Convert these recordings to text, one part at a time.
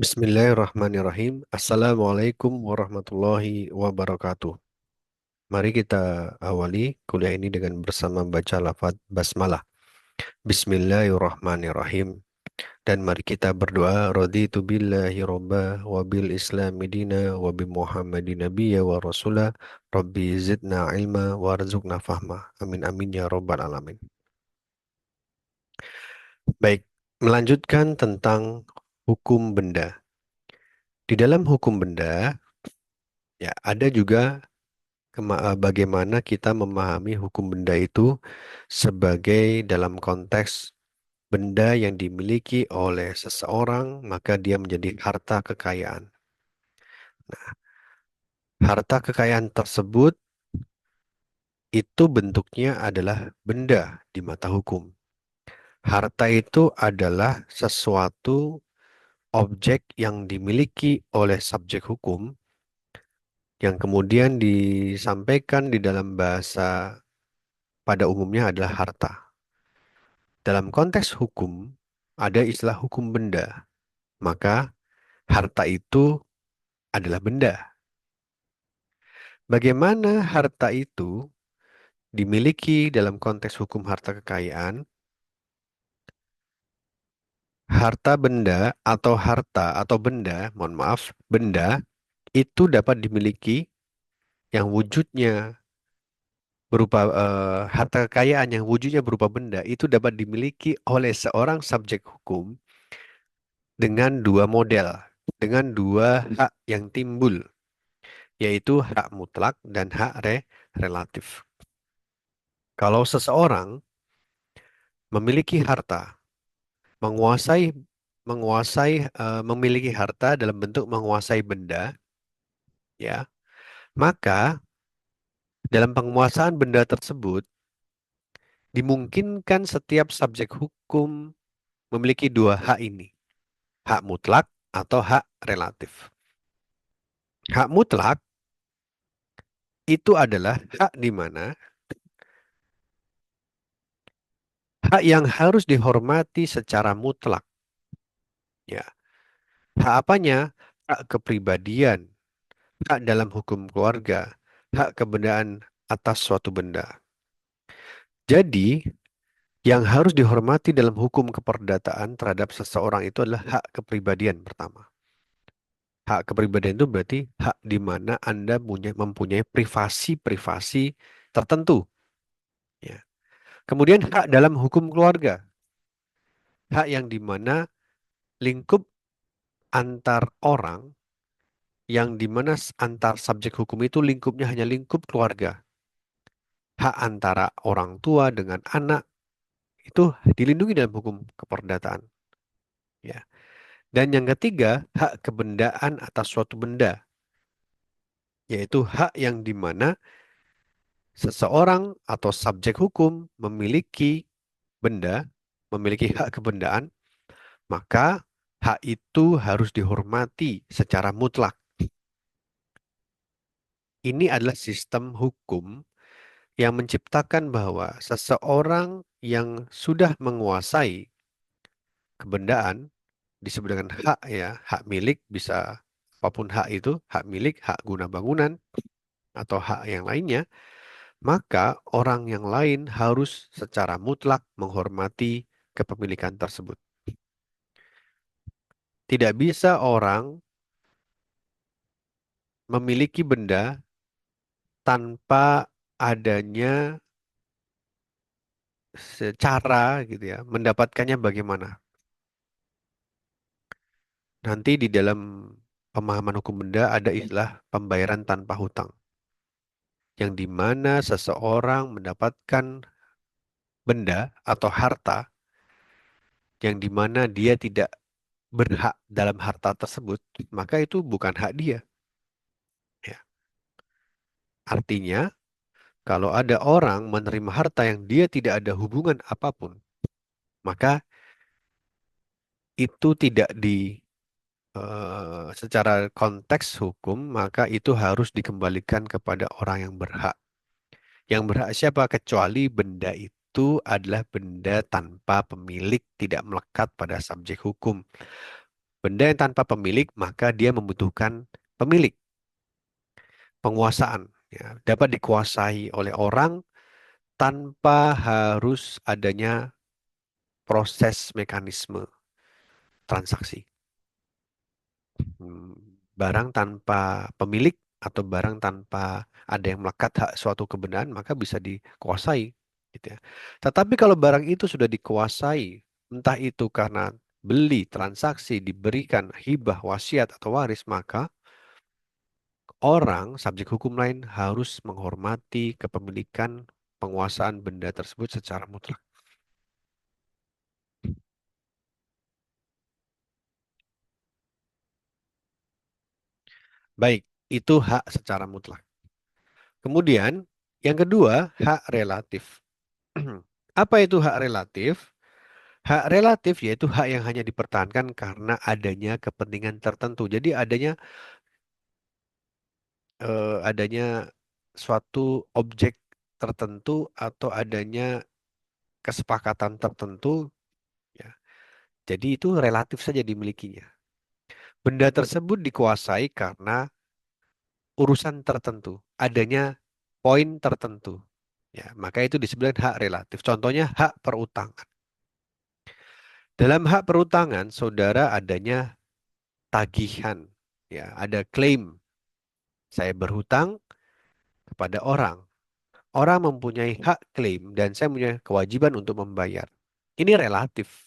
Bismillahirrahmanirrahim. Assalamualaikum warahmatullahi wabarakatuh. Mari kita awali kuliah ini dengan bersama baca lafaz basmalah. Bismillahirrahmanirrahim. Dan mari kita berdoa. Raditu billahi robba wa bil islami dina wa bi muhammadin nabiyya wa rasulah. Rabbi zidna ilma warzuqna fahma. Amin amin ya rabbal alamin. Baik, melanjutkan tentang hukum benda. Di dalam hukum benda, ya ada juga bagaimana kita memahami hukum benda itu sebagai dalam konteks benda yang dimiliki oleh seseorang, maka dia menjadi harta kekayaan. Nah, harta kekayaan tersebut itu bentuknya adalah benda di mata hukum. Harta itu adalah sesuatu objek yang dimiliki oleh subjek hukum yang kemudian disampaikan di dalam bahasa pada umumnya adalah harta. Dalam konteks hukum, ada istilah hukum benda, maka harta itu adalah benda. Bagaimana harta itu dimiliki dalam konteks hukum harta kekayaan? Harta benda atau harta atau benda, mohon maaf, benda itu dapat dimiliki yang wujudnya berupa harta kekayaan yang wujudnya berupa benda itu dapat dimiliki oleh seorang subjek hukum dengan dua model, dengan dua hak yang timbul, yaitu hak mutlak dan hak relatif. Kalau seseorang memiliki harta, menguasai memiliki harta dalam bentuk menguasai benda, ya, maka dalam penguasaan benda tersebut dimungkinkan setiap subjek hukum memiliki dua hak ini, hak mutlak atau hak relatif. Hak mutlak itu adalah hak di mana hak yang harus dihormati secara mutlak, ya. Hak apanya? Hak kepribadian, hak dalam hukum keluarga, hak kebendaan atas suatu benda. Jadi, yang harus dihormati dalam hukum keperdataan terhadap seseorang itu adalah hak kepribadian pertama. Hak kepribadian itu berarti hak di mana Anda mempunyai privasi-privasi tertentu. Ya. Kemudian hak dalam hukum keluarga, hak yang di mana lingkup antar orang, yang di mana antar subjek hukum itu lingkupnya hanya lingkup keluarga. Hak antara orang tua dengan anak itu dilindungi dalam hukum keperdataan. Ya. Dan yang ketiga, hak kebendaan atas suatu benda, yaitu hak yang di mana seseorang atau subjek hukum memiliki benda, memiliki hak kebendaan, maka hak itu harus dihormati secara mutlak. Ini adalah sistem hukum yang menciptakan bahwa seseorang yang sudah menguasai kebendaan disebut dengan hak, ya, hak milik, bisa apapun hak itu, hak milik, hak guna bangunan atau hak yang lainnya, maka orang yang lain harus secara mutlak menghormati kepemilikan tersebut. Tidak bisa orang memiliki benda tanpa adanya secara gitu ya, mendapatkannya bagaimana. Nanti di dalam pemahaman hukum benda ada istilah pembayaran tanpa hutang, yang di mana seseorang mendapatkan benda atau harta yang di mana dia tidak berhak dalam harta tersebut, maka itu bukan hak dia. Ya. Artinya, kalau ada orang menerima harta yang dia tidak ada hubungan apapun, maka itu tidak secara konteks hukum, maka itu harus dikembalikan kepada orang yang berhak. Yang berhak siapa? Kecuali benda itu adalah benda tanpa pemilik, tidak melekat pada subjek hukum. Benda yang tanpa pemilik, maka dia membutuhkan pemilik, penguasaan. Ya, dapat dikuasai oleh orang tanpa harus adanya proses mekanisme transaksi. Hmm, Barang tanpa pemilik atau barang tanpa ada yang melekat hak suatu kebenaran, maka bisa dikuasai, gitu ya. Tetapi kalau barang itu sudah dikuasai, entah itu karena beli, transaksi, diberikan hibah, wasiat atau waris, maka orang, subjek hukum lain harus menghormati kepemilikan penguasaan benda tersebut secara mutlak. Baik, itu hak secara mutlak. Kemudian, yang kedua, hak relatif. Apa itu hak relatif? Hak relatif yaitu hak yang hanya dipertahankan karena adanya kepentingan tertentu. Jadi adanya suatu objek tertentu atau adanya kesepakatan tertentu, ya. Jadi itu relatif saja dimilikinya. Benda tersebut dikuasai karena urusan tertentu, adanya poin tertentu. Ya, maka itu disebut hak relatif. Contohnya hak perutangan. Dalam hak perutangan, saudara adanya tagihan, ya, ada klaim. Saya berhutang kepada orang. Orang mempunyai hak klaim dan saya punya kewajiban untuk membayar. Ini relatif.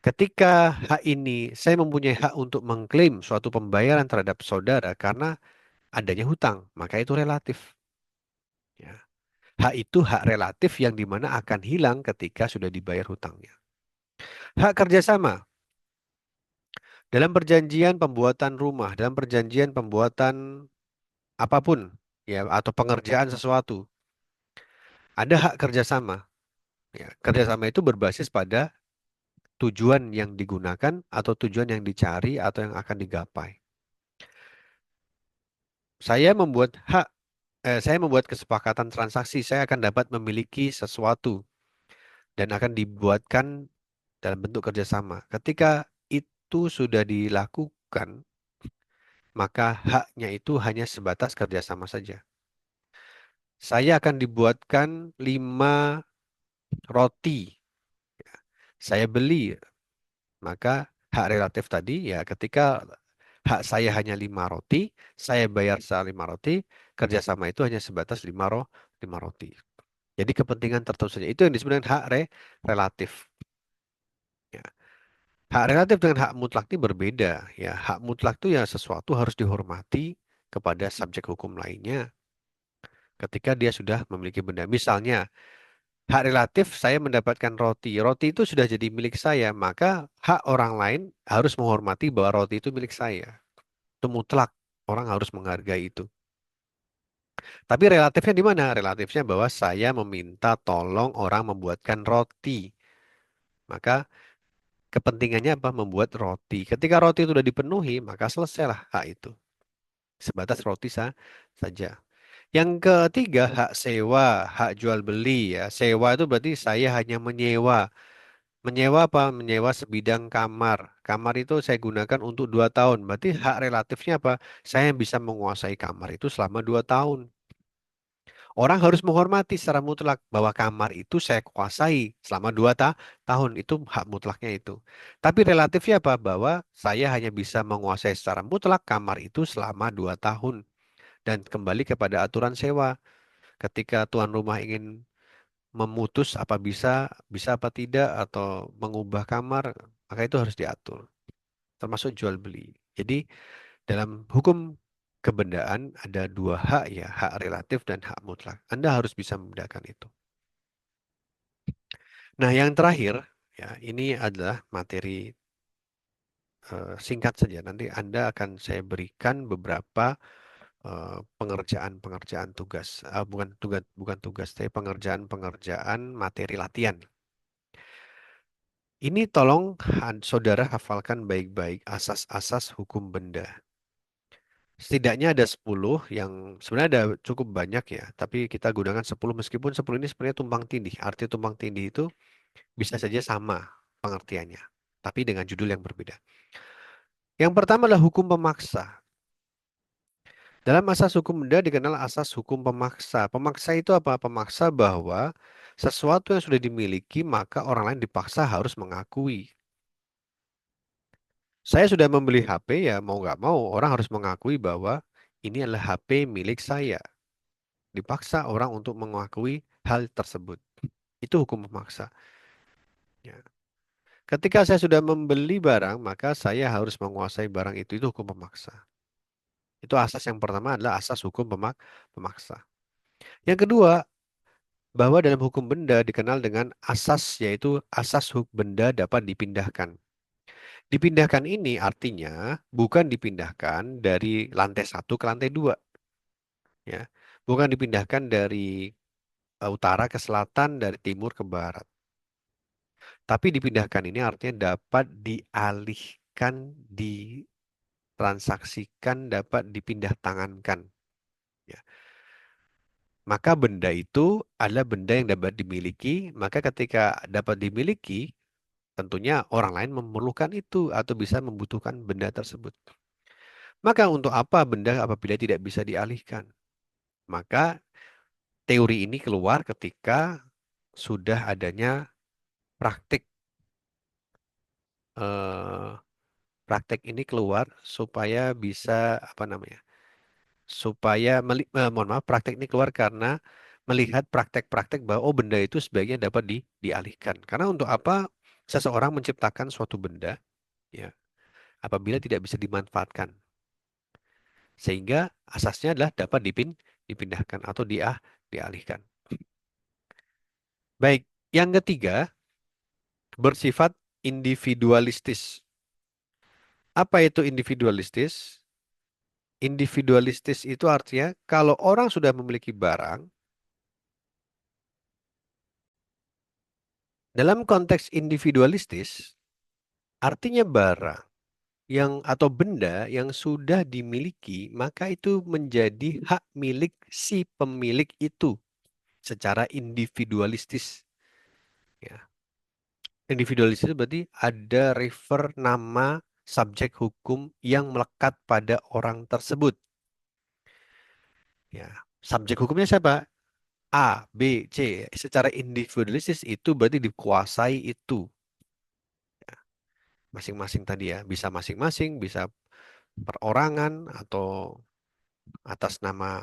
Ketika hak ini, saya mempunyai hak untuk mengklaim suatu pembayaran terhadap saudara karena adanya hutang, maka itu relatif. Ya. Hak itu hak relatif yang dimana akan hilang ketika sudah dibayar hutangnya. Hak kerjasama dalam perjanjian pembuatan rumah, dalam perjanjian pembuatan apapun, ya, atau pengerjaan sesuatu, ada hak kerjasama. Ya, kerjasama itu berbasis pada tujuan yang digunakan atau tujuan yang dicari atau yang akan digapai. Saya membuat kesepakatan transaksi, saya akan dapat memiliki sesuatu dan akan dibuatkan dalam bentuk kerjasama. Ketika itu sudah dilakukan, maka haknya itu hanya sebatas kerjasama saja. Saya akan dibuatkan 5 roti. Saya beli, maka hak relatif tadi ya ketika hak saya hanya 5 roti, saya bayar secara 5 roti, kerjasama itu hanya sebatas 5 roti. Jadi kepentingan tertentu saja. Itu yang disebut dengan relatif. Ya. Hak relatif dengan hak mutlak ini berbeda. Ya, hak mutlak itu ya sesuatu harus dihormati kepada subjek hukum lainnya ketika dia sudah memiliki benda. Misalnya, hak relatif saya mendapatkan roti. Roti itu sudah jadi milik saya, maka hak orang lain harus menghormati bahwa roti itu milik saya. Itu mutlak. Orang harus menghargai itu. Tapi relatifnya di mana? Relatifnya bahwa saya meminta tolong orang membuatkan roti. Maka kepentingannya apa? Membuat roti. Ketika roti itu sudah dipenuhi, maka selesailah hak itu. Sebatas roti saja. Yang ketiga, hak sewa, hak jual beli ya. Sewa itu berarti saya hanya menyewa. Menyewa apa? Menyewa sebidang kamar. Kamar itu saya gunakan untuk 2 tahun. Berarti hak relatifnya apa? Saya bisa menguasai kamar itu selama 2 tahun. Orang harus menghormati secara mutlak bahwa kamar itu saya kuasai selama 2 tahun. Itu hak mutlaknya itu. Tapi relatifnya apa? Bahwa saya hanya bisa menguasai secara mutlak kamar itu selama 2 tahun. Dan kembali kepada aturan sewa. Ketika tuan rumah ingin memutus apa bisa apa tidak, atau mengubah kamar, maka itu harus diatur. Termasuk jual beli. Jadi dalam hukum kebendaan ada dua hak ya, hak relatif dan hak mutlak. Anda harus bisa membedakan itu. Nah, yang terakhir ya, ini adalah materi singkat saja. Nanti Anda akan saya berikan beberapa pengerjaan-pengerjaan tugas, bukan tugas, tapi pengerjaan-pengerjaan materi latihan. Ini tolong saudara hafalkan baik-baik asas-asas hukum benda. Setidaknya ada 10 yang sebenarnya ada cukup banyak ya, tapi kita gunakan 10 meskipun 10 ini sebenarnya tumpang tindih. Arti tumpang tindih itu bisa saja sama pengertiannya. tapi dengan judul yang berbeda. Yang pertama adalah hukum pemaksa. Dalam asas hukum benda dikenal asas hukum pemaksa. Pemaksa itu apa? Pemaksa bahwa sesuatu yang sudah dimiliki maka orang lain dipaksa harus mengakui. Saya sudah membeli HP, ya mau nggak mau orang harus mengakui bahwa ini adalah HP milik saya. Dipaksa orang untuk mengakui hal tersebut. Itu hukum pemaksa. Ya. Ketika saya sudah membeli barang, maka saya harus menguasai barang itu. Itu hukum pemaksa. Itu asas yang pertama adalah asas hukum pemaksa. Yang kedua, bahwa dalam hukum benda dikenal dengan asas, yaitu asas benda dapat dipindahkan. Dipindahkan ini artinya bukan dipindahkan dari lantai satu ke lantai dua, ya. Bukan dipindahkan dari utara ke selatan, dari timur ke barat. Tapi dipindahkan ini artinya dapat dialihkan, ditransaksikan, dapat dipindah tangankan. Ya. Maka benda itu adalah benda yang dapat dimiliki. Maka ketika dapat dimiliki, tentunya orang lain memerlukan itu atau bisa membutuhkan benda tersebut. Maka untuk apa benda apabila tidak bisa dialihkan? Maka teori ini keluar ketika sudah adanya praktik eh, praktek ini keluar supaya bisa apa namanya? Supaya mohon maaf, praktek ini keluar karena melihat praktek-praktek bahwa oh benda itu sebaiknya dapat dialihkan. Karena untuk apa seseorang menciptakan suatu benda ya apabila tidak bisa dimanfaatkan. Sehingga asasnya adalah dapat dipindahkan atau dialihkan. Baik, yang ketiga bersifat individualistis. Apa itu individualistis? Individualistis itu artinya kalau orang sudah memiliki barang, dalam konteks individualistis, artinya barang yang atau benda yang sudah dimiliki, maka itu menjadi hak milik si pemilik itu secara individualistis. Ya. Individualistis berarti ada refer nama subjek hukum yang melekat pada orang tersebut. Ya. Subjek hukumnya siapa? A, B, C. Secara individualistis itu berarti dikuasai itu. Masing-masing tadi ya. Bisa masing-masing, bisa perorangan atau atas nama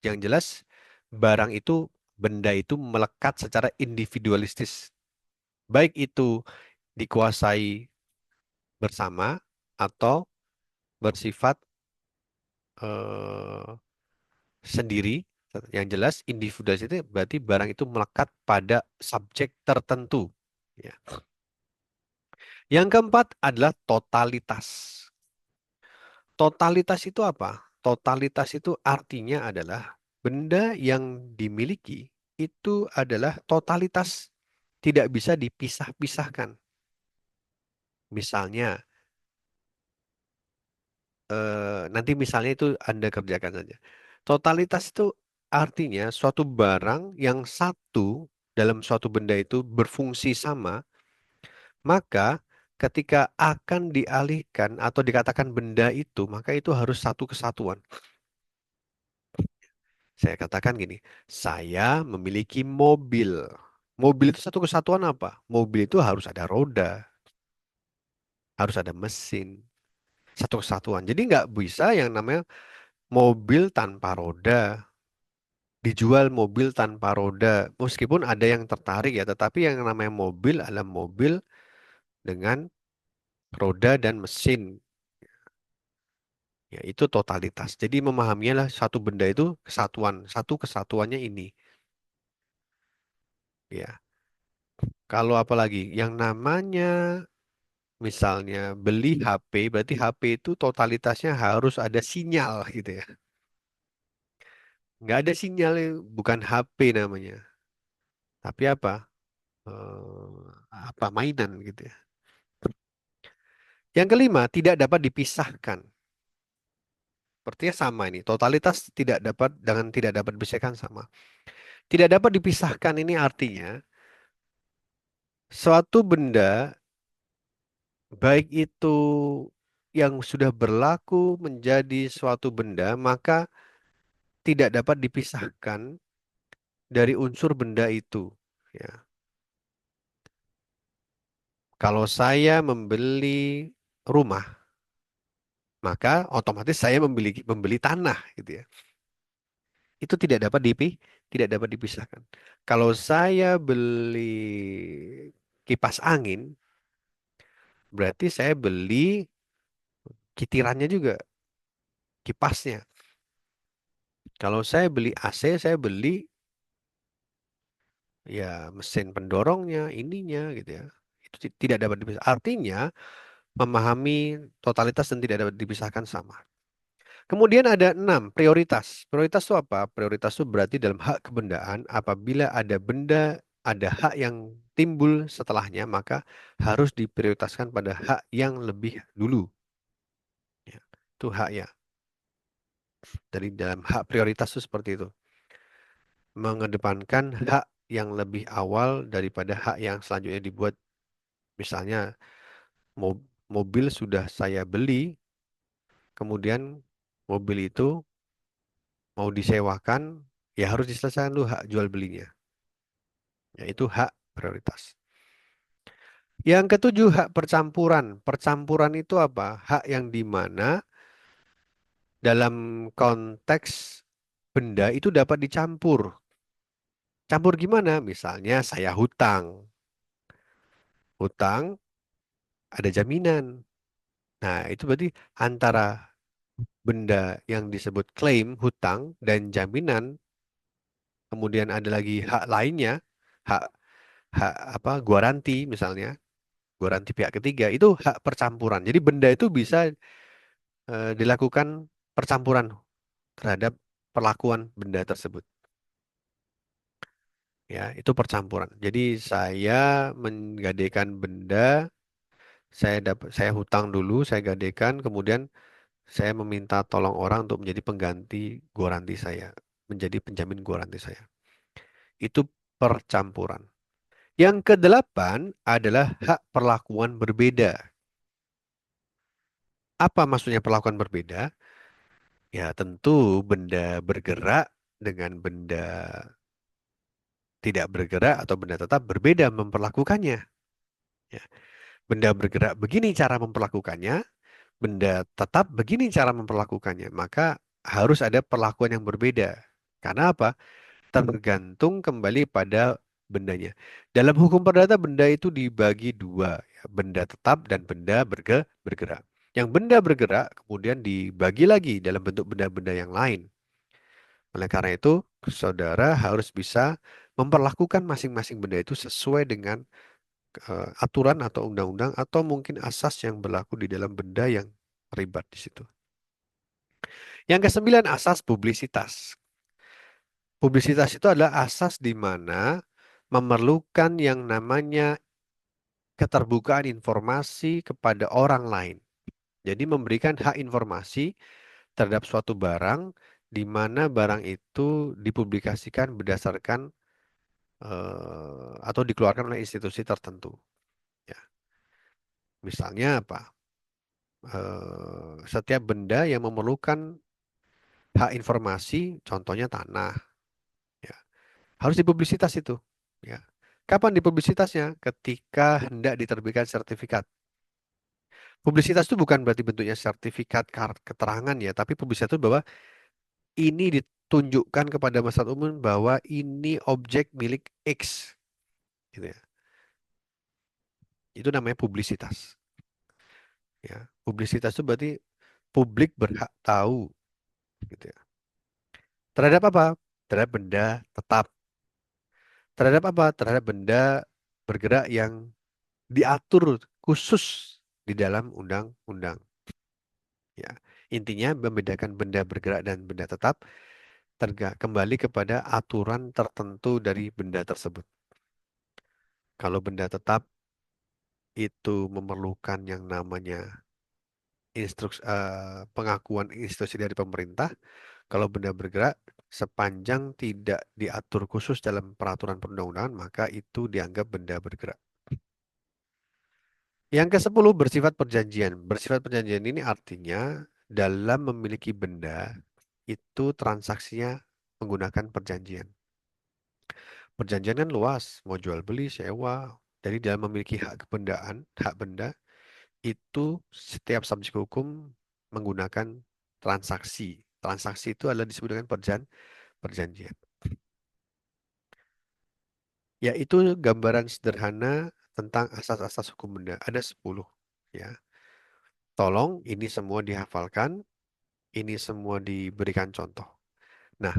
yang jelas barang itu, benda itu melekat secara individualistis. Baik itu dikuasai bersama atau bersifat eh, sendiri. Yang jelas individualis itu berarti barang itu melekat pada subjek tertentu. Ya. Yang keempat adalah totalitas. Totalitas itu apa? Totalitas itu artinya adalah benda yang dimiliki itu adalah totalitas, tidak bisa dipisah-pisahkan. Misalnya, nanti misalnya itu Anda kerjakan saja. Totalitas itu artinya suatu barang yang satu dalam suatu benda itu berfungsi sama, maka ketika akan dialihkan atau dikatakan benda itu, maka itu harus satu kesatuan. Saya katakan gini, saya memiliki mobil. Mobil itu satu kesatuan apa? Mobil itu harus ada roda, harus ada mesin, satu kesatuan. Jadi nggak bisa yang namanya mobil tanpa roda, dijual mobil tanpa roda. Meskipun ada yang tertarik ya, tetapi yang namanya mobil adalah mobil dengan roda dan mesin. Ya, itu totalitas. Jadi memahaminya lah satu benda itu kesatuan, satu kesatuannya ini. Ya, kalau apalagi yang namanya misalnya beli HP, berarti HP itu totalitasnya harus ada sinyal gitu ya. Nggak ada sinyal, bukan HP namanya. Tapi apa? Apa mainan gitu ya. Yang kelima, tidak dapat dipisahkan. Sepertinya sama ini. Totalitas tidak dapat dengan tidak dapat dipisahkan sama. Tidak dapat dipisahkan ini artinya suatu benda baik itu yang sudah berlaku menjadi suatu benda, maka tidak dapat dipisahkan dari unsur benda itu. Ya. Kalau saya membeli rumah, maka otomatis saya membeli tanah, gitu ya. Itu tidak dapat dipisahkan. Kalau saya beli kipas angin, berarti saya beli kitirannya juga, kipasnya. Kalau saya beli AC, saya beli ya mesin pendorongnya, ininya gitu ya. Itu tidak dapat dipisahkan. Artinya memahami totalitas dan tidak dapat dipisahkan sama. Kemudian ada 6 prioritas. Prioritas itu apa? Prioritas itu berarti dalam hak kebendaan apabila ada benda, ada hak yang timbul setelahnya, maka harus diprioritaskan pada hak yang lebih dulu. Ya, itu hak ya. Dari dalam hak prioritas itu seperti itu. Mengedepankan hak yang lebih awal daripada hak yang selanjutnya dibuat. Misalnya mobil sudah saya beli, kemudian mobil itu mau disewakan, ya harus diselesaikan dulu hak jual belinya, yaitu hak prioritas. Yang ketujuh, hak percampuran. Percampuran itu apa? Hak yang dimana dalam konteks benda itu dapat dicampur. Campur gimana? Misalnya saya hutang. Hutang ada jaminan. Nah, itu berarti antara benda yang disebut klaim, hutang, dan jaminan, kemudian ada lagi hak lainnya, hak hak apa? Guaranti misalnya, guaransi pihak ketiga itu hak percampuran. Jadi benda itu bisa dilakukan percampuran terhadap perlakuan benda tersebut. Ya, itu percampuran. Jadi saya menggadaikan benda, saya hutang dulu, saya gadaikan, kemudian saya meminta tolong orang untuk menjadi pengganti garansi saya, menjadi penjamin garansi saya. Itu percampuran. Yang kedelapan adalah hak perlakuan berbeda. Apa maksudnya perlakuan berbeda? Ya, tentu benda bergerak dengan benda tidak bergerak atau benda tetap berbeda memperlakukannya. Ya. Benda bergerak begini cara memperlakukannya, benda tetap begini cara memperlakukannya. Maka harus ada perlakuan yang berbeda. Karena apa? Tergantung kembali pada bendanya. Dalam hukum perdata benda itu dibagi dua, ya, benda tetap dan benda bergerak. Yang benda bergerak kemudian dibagi lagi dalam bentuk benda-benda yang lain. Oleh karena itu, saudara harus bisa memperlakukan masing-masing benda itu sesuai dengan aturan atau undang-undang atau mungkin asas yang berlaku di dalam benda yang terlibat di situ. Yang kesembilan, asas publisitas. Publisitas itu adalah asas di mana memerlukan yang namanya keterbukaan informasi kepada orang lain. Jadi memberikan hak informasi terhadap suatu barang di mana barang itu dipublikasikan berdasarkan atau dikeluarkan oleh institusi tertentu. Ya, misalnya apa? Setiap benda yang memerlukan hak informasi, contohnya tanah, ya, harus dipublisitas itu. Ya. Kapan dipublisitasnya? Ketika hendak diterbitkan sertifikat. Publisitas itu bukan berarti bentuknya sertifikat keterangan ya, tapi publisitas itu bahwa ini ditunjukkan kepada masyarakat umum bahwa ini objek milik X, gitu ya. Itu namanya publisitas. Ya, publisitas itu berarti publik berhak tahu, gitu ya. Terhadap apa? Terhadap benda tetap. Terhadap apa? Terhadap benda bergerak yang diatur khusus di dalam undang-undang. Ya, intinya membedakan benda bergerak dan benda tetap kembali kepada aturan tertentu dari benda tersebut. Kalau benda tetap itu memerlukan yang namanya pengakuan institusi dari pemerintah. Kalau benda bergerak sepanjang tidak diatur khusus dalam peraturan perundang-undangan, maka itu dianggap benda bergerak. Yang ke-10 bersifat perjanjian. Bersifat perjanjian ini artinya dalam memiliki benda itu transaksinya menggunakan perjanjian. Perjanjian kan luas, mau jual beli, sewa. Jadi dalam memiliki hak kebendaan, hak benda itu setiap subjek hukum menggunakan transaksi. Transaksi itu adalah disebut dengan perjanjian. Yaitu gambaran sederhana tentang asas-asas hukum benda. Ada 10 ya. Tolong ini semua dihafalkan, ini semua diberikan contoh. Nah,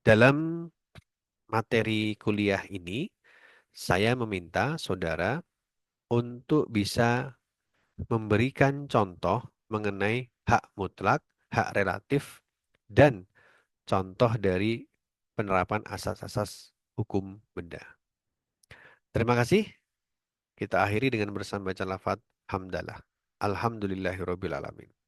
dalam materi kuliah ini saya meminta saudara untuk bisa memberikan contoh mengenai hak mutlak, hak relatif, dan contoh dari penerapan asas-asas hukum benda. Terima kasih. Kita akhiri dengan bersama baca lafaz hamdalah. Alhamdulillahirabbil alamin.